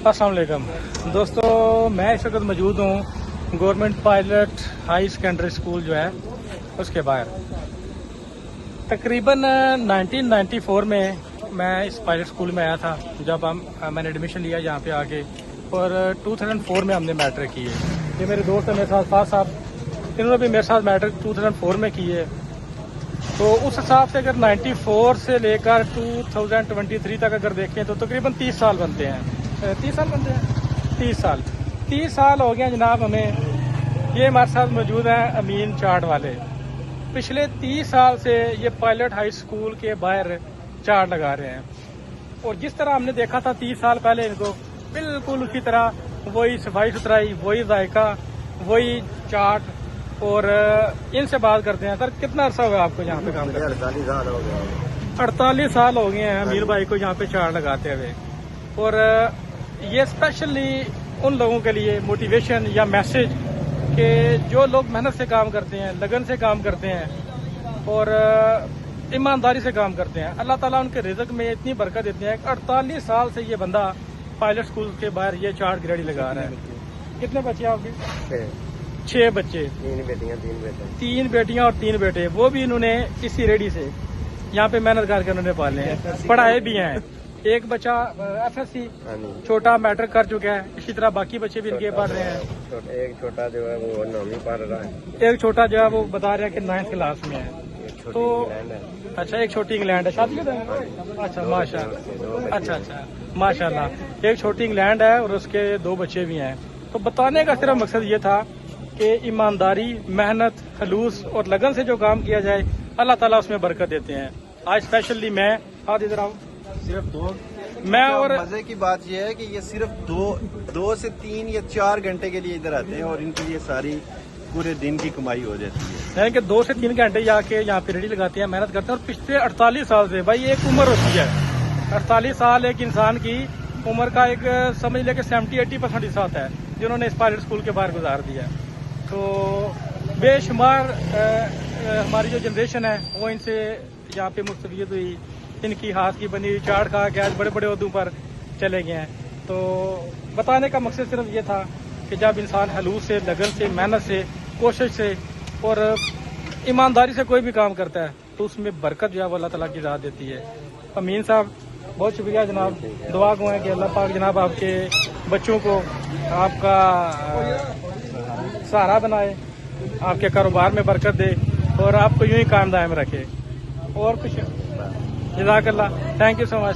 अस्सलाम वालेकुम दोस्तों, मैं इस वक्त मौजूद हूँ government pilot high secondary school जो है उसके बाहर। तकरीबन 1994 में मैं इस पायलट स्कूल में आया था जब मैंने एडमिशन लिया यहाँ पे आके, और 2004 में हमने मैट्रिक की है। ये मेरे दोस्त हैं मेरे साथ फाज साहब, इन्होंने भी मेरे साथ मैट्रिक 2004 में की है। तो उस हिसाब से अगर 94 से लेकर 2023 तक अगर देखें तो तकरीबन 30 साल बनते हैं। 30 साल बनते हैं, 30 साल हो गए जनाब हमें। ये हमारे साथ मौजूद हैं अमीन चाट वाले। पिछले 30 साल से ये पायलट हाई स्कूल के बाहर चाट लगा रहे हैं, और जिस तरह हमने देखा था 30 साल पहले इनको, बिल्कुल उसी तरह वही सफाई सुथराई, वही जायका, वही चाट। और इनसे बात करते हैं। सर, कितना अर्सा हुआ आपको यहाँ पे काम करते? 48 साल हो गया। 48 साल हो गए हैं अमीर भाई को यहाँ पे चाट लगाते हुए। और ये स्पेशली उन लोगों के लिए मोटिवेशन या मैसेज कि जो लोग मेहनत से काम करते हैं, लगन से काम करते हैं और ईमानदारी से काम करते हैं, अल्लाह ताला उनके रिज़्क में इतनी बरकत देते हैं। 48 साल से ये बंदा पायलट स्कूल के बाहर ये चाट की रेडी लगा रहा है। कितने बच्चे आपके? 6 बच्चे। 3 बेटियां 3 बेटे। 3 बेटियां और 3 बेटे, वो भी इन्होंने इसी रेडी से यहाँ पे मेहनत करके उन्होंने पाले हैं, पढ़ाए भी हैं। एक बच्चा FSC छोटा मैट्रिक कर चुका है, इसी तरह बाकी बच्चे भी इनके पढ़ रहे हैं। एक छोटा जो है वो 9वीं पढ़ रहा है। एक छोटा जो है वो बता रहा है कि 9th क्लास में है। तो अच्छा, एक छोटी इंग्लैंड है, शादी शुदा है? अच्छा माशाल्लाह, अच्छा माशाल्लाह। एक छोटी इंग्लैंड है और उसके 2 बच्चे भी हैं। तो बताने का सिर्फ मकसद ये था कि ईमानदारी, मेहनत, खलूस और लगन से जो काम किया जाए अल्लाह ताला उसमें बरकत देते हैं। आज स्पेशली मैं आज इधर आऊँ, सिर्फ 2 मैं और मजे की बात यह है कि ये सिर्फ 2 से 3 या 4 घंटे के लिए इधर आते हैं और इनके लिए सारी पूरे दिन की कमाई हो जाती है। यानी कि 2 से 3 घंटे जाके यहाँ पे रेडी लगाते हैं, मेहनत करते हैं। और पिछले 48 साल से, भाई एक उम्र होती है, 48 साल एक इंसान की उम्र का एक समझ ले कि 70-80% हिस्सा होता है जिन्होंने इस पायलट स्कूल के बाहर गुजार दिया। तो बेशुमार हमारी जो जनरेशन है वो इनसे यहाँ पे मुस्तफीद हुई, इनकी हाथ की बनी हुई चाट खा के आज बड़े बड़े ओहदों पर चले गए हैं। तो बताने का मकसद सिर्फ ये था कि जब इंसान हलूस से, लगन से, मेहनत से, कोशिश से और ईमानदारी से कोई भी काम करता है तो उसमें बरकत जो है वो अल्लाह ताला की ज़ात देती है। अमीन साहब, बहुत शुक्रिया जनाब। दुआ गो है कि अल्लाह पाक जनाब आपके बच्चों को आपका सहारा बनाए, आपके कारोबार में बरकत दे और आपको यूं ही कायम दायम रखे। और कुछ? जज़ाकल्लाह, थैंक यू सो मच।